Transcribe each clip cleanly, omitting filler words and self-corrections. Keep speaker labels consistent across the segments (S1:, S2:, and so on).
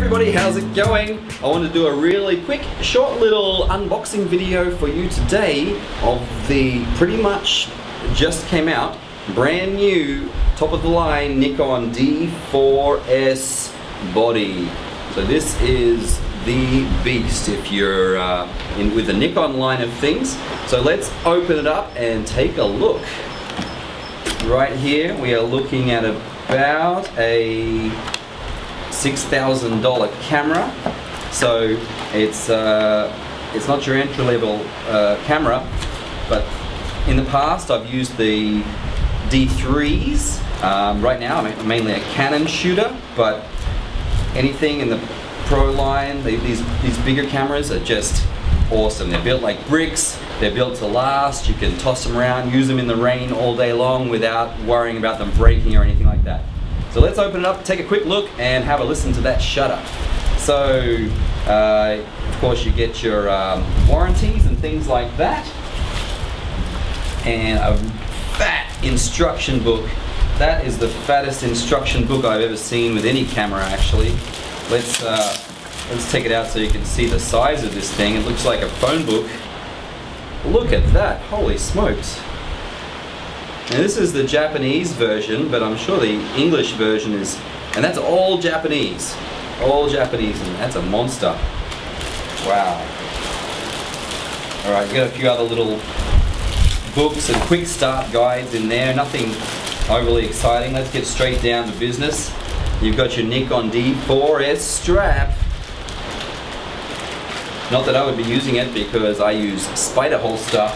S1: everybody, how's it going? I want to do a really quick, short little unboxing video for you today of the pretty much just came out, brand new, top of the line Nikon D4s body. So this is the beast if you're in with the Nikon line of things. So let's open it up and take a look. Right here we are looking at about a $6,000 camera, so it's not your entry-level camera, but in the past I've used the D3s. Right now I'm mainly a Canon shooter, but anything in the Pro line, these bigger cameras are just awesome. They're built like bricks, they're built to last, you can toss them around, use them in the rain all day long without worrying about them breaking or anything like that. So let's open it up, take a quick look, and have a listen to that shutter. So, of course, you get your warranties and things like that, and a fat instruction book. That is the fattest instruction book I've ever seen with any camera, actually. Let's take it out so you can see the size of this thing. It looks like a phone book. Look at that! Holy smokes! Now this is the Japanese version, but I'm sure the English version is, and that's all Japanese. All Japanese, and that's a monster. Wow. Alright, you got a few other little books and quick start guides in there, nothing overly exciting. Let's get straight down to business. You've got your Nikon D4s strap. Not that I would be using it because I use Spider Holster.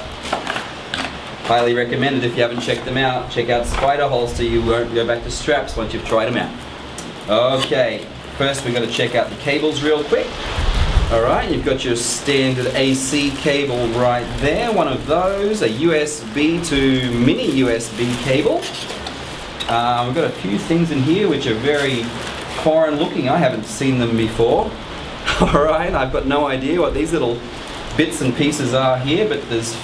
S1: Highly recommended if you haven't checked them out. Check out Spider Holster, you won't go back to straps once you've tried them out. Okay, first we're going to check out the cables real quick. Alright, you've got your standard AC cable right there, one of those, a USB to mini USB cable. We've got a few things in here which are very foreign looking, I haven't seen them before. Alright, I've got no idea what these little bits and pieces are here, but there's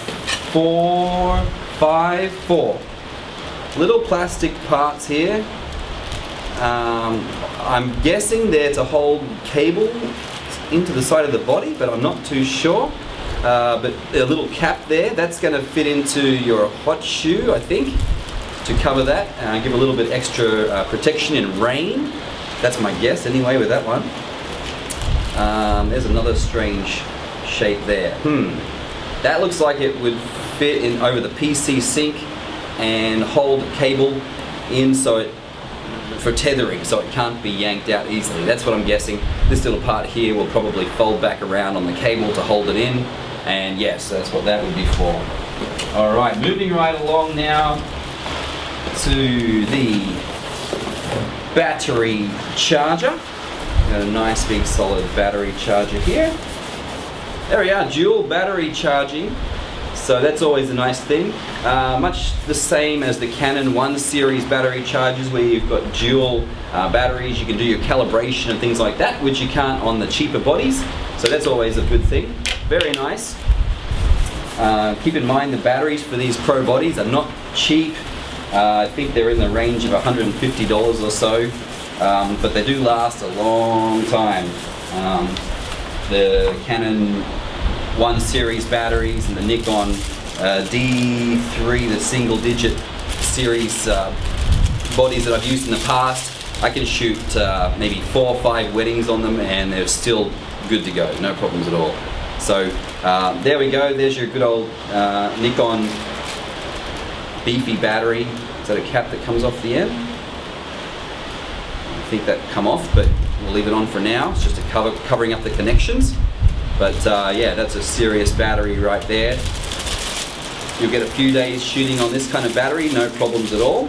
S1: four little plastic parts here. I'm guessing they're to hold cable into the side of the body, but I'm not too sure. But a little cap there, that's going to fit into your hot shoe, I think, to cover that, give a little bit extra protection in rain. That's my guess anyway with that one. There's another strange shape there. That looks like it would fit in over the PC sink and hold cable in for tethering, so it can't be yanked out easily. That's what I'm guessing. This little part here will probably fold back around on the cable to hold it in, and yes, that's what that would be for. Alright, moving right along now to the battery charger. Got a nice big solid battery charger here. There we are, dual battery charging. So that's always a nice thing. Much the same as the Canon 1 series battery chargers, where you've got dual batteries. You can do your calibration and things like that, which you can't on the cheaper bodies. So that's always a good thing. Very nice. Keep in mind the batteries for these Pro bodies are not cheap. I think they're in the range of $150 or so. But they do last a long time. The Canon 1 series batteries and the Nikon D3, the single digit series bodies that I've used in the past, I can shoot maybe 4 or 5 weddings on them and they're still good to go, no problems at all. So there we go, there's your good old Nikon beefy battery. Is that a cap that comes off the end? I think that come off, but we'll leave it on for now. It's just covering up the connections. But yeah, that's a serious battery right there. You'll get a few days shooting on this kind of battery, no problems at all.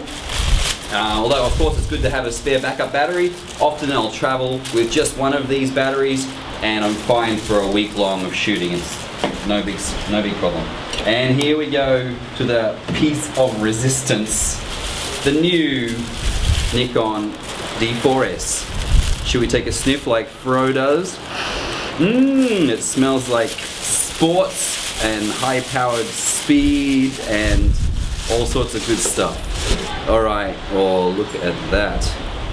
S1: Although of course it's good to have a spare backup battery. Often I'll travel with just one of these batteries and I'm fine for a week long of shooting. It's no big problem. And here we go to the piece of resistance. The new Nikon D4s. Should we take a sniff like Fro does? It smells like sports and high-powered speed and all sorts of good stuff. Alright, oh look at that.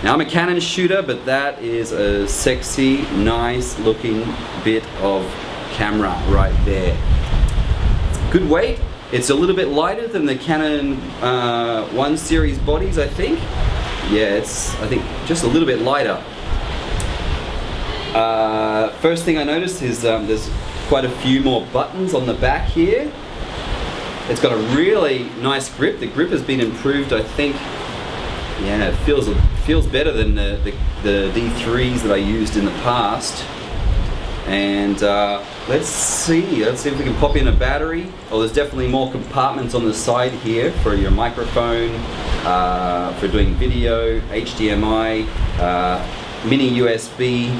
S1: Now I'm a Canon shooter, but that is a sexy, nice looking bit of camera right there. Good weight. It's a little bit lighter than the Canon 1 series bodies, I think. Yeah, it's, I think, just a little bit lighter. First thing I noticed is there's quite a few more buttons on the back here. It's got a really nice grip. The grip has been improved, I think. Yeah, it feels better than the D3s that I used in the past. And let's see if we can pop in a battery. Oh, there's definitely more compartments on the side here for your microphone, for doing video, HDMI, mini USB.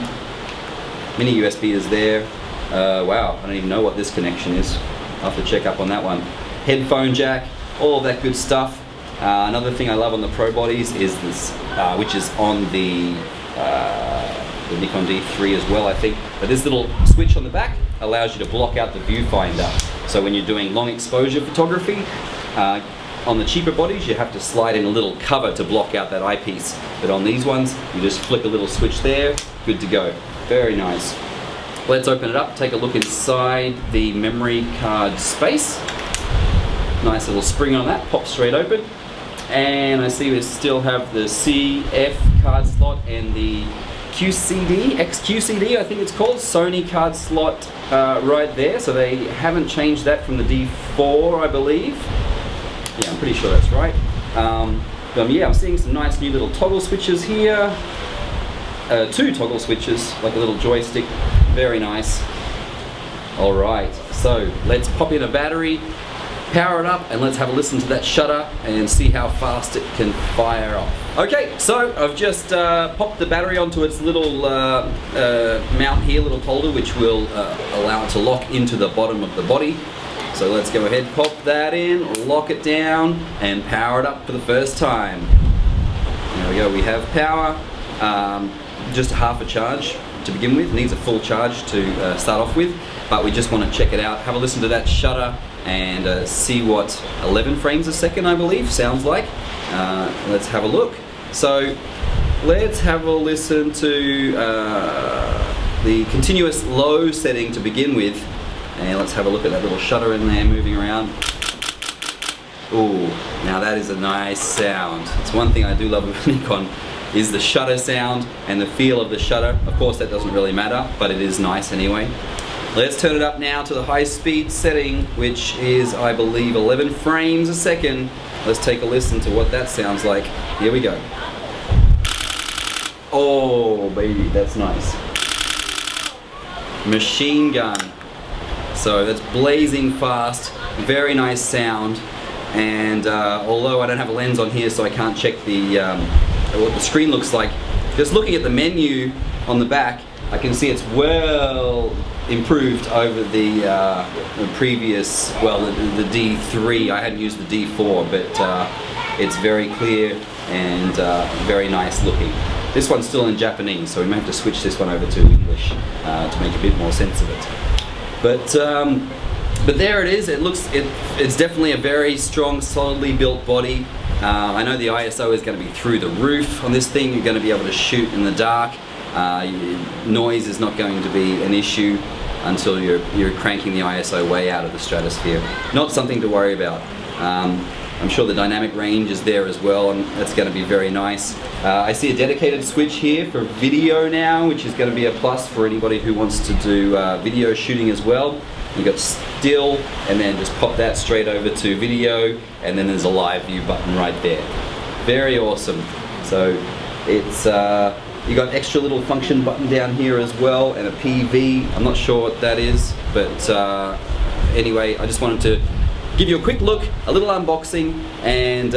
S1: Mini USB is there. Wow, I don't even know what this connection is. I'll have to check up on that one. Headphone jack, all of that good stuff. Another thing I love on the Pro bodies is this, which is on the Nikon D3 as well, I think. But this little switch on the back allows you to block out the viewfinder. So when you're doing long exposure photography, on the cheaper bodies you have to slide in a little cover to block out that eyepiece. But on these ones, you just flick a little switch there, good to go. Very nice. Let's open it up, take a look inside the memory card space. Nice little spring on that, pops straight open. And I see we still have the CF card slot and the QCD, XQCD I think it's called, Sony card slot right there. So they haven't changed that from the D4, I believe. Yeah, I'm pretty sure that's right. Yeah, I'm seeing some nice new little toggle switches here. 2 toggle switches, like a little joystick. Very nice. Alright, so let's pop in a battery, power it up, and let's have a listen to that shutter and see how fast it can fire off. Okay, so I've just popped the battery onto its little mount here, little holder, which will allow it to lock into the bottom of the body. So let's go ahead, pop that in, lock it down, and power it up for the first time. There we go, we have power. Just a half a charge to begin with, needs a full charge to start off with, but we just want to check it out, have a listen to that shutter and see what 11 frames a second I believe sounds like. Let's have a look. So let's have a listen to the continuous low setting to begin with, and let's have a look at that little shutter in there moving around. Ooh, now that is a nice sound. It's one thing I do love with Nikon, is the shutter sound and the feel of the shutter. Of course that doesn't really matter, but it is nice anyway. Let's turn it up now to the high speed setting, which is I believe 11 frames a second. Let's take a listen to what that sounds like. Here we go. Oh baby, that's nice. Machine gun. So that's blazing fast, very nice sound. And although I don't have a lens on here so I can't check what the screen looks like, just looking at the menu on the back, I can see it's well improved over the previous, well, the D3. I hadn't used the D4, but it's very clear and very nice looking. This one's still in Japanese, so we may have to switch this one over to English to make a bit more sense of it. But there it is. It's definitely a very strong, solidly built body. I know the ISO is going to be through the roof on this thing. You're going to be able to shoot in the dark. Noise is not going to be an issue until you're cranking the ISO way out of the stratosphere. Not something to worry about. I'm sure the dynamic range is there as well, and that's going to be very nice. I see a dedicated switch here for video now, which is going to be a plus for anybody who wants to do video shooting as well. You've got still, and then just pop that straight over to video, and then there's a live view button right there. Very awesome. So it's you got extra little function button down here as well, and a PV. I'm not sure what that is, but anyway, I just wanted to give you a quick look, a little unboxing, and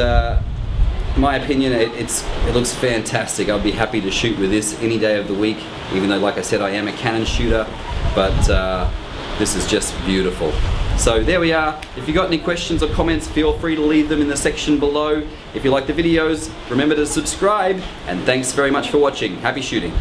S1: my opinion, it looks fantastic. I'll be happy to shoot with this any day of the week, even though, like I said, I am a Canon shooter, but this is just beautiful. So there we are. If you got any questions or comments, feel free to leave them in the section below. If you like the videos, remember to subscribe, and thanks very much for watching. Happy shooting.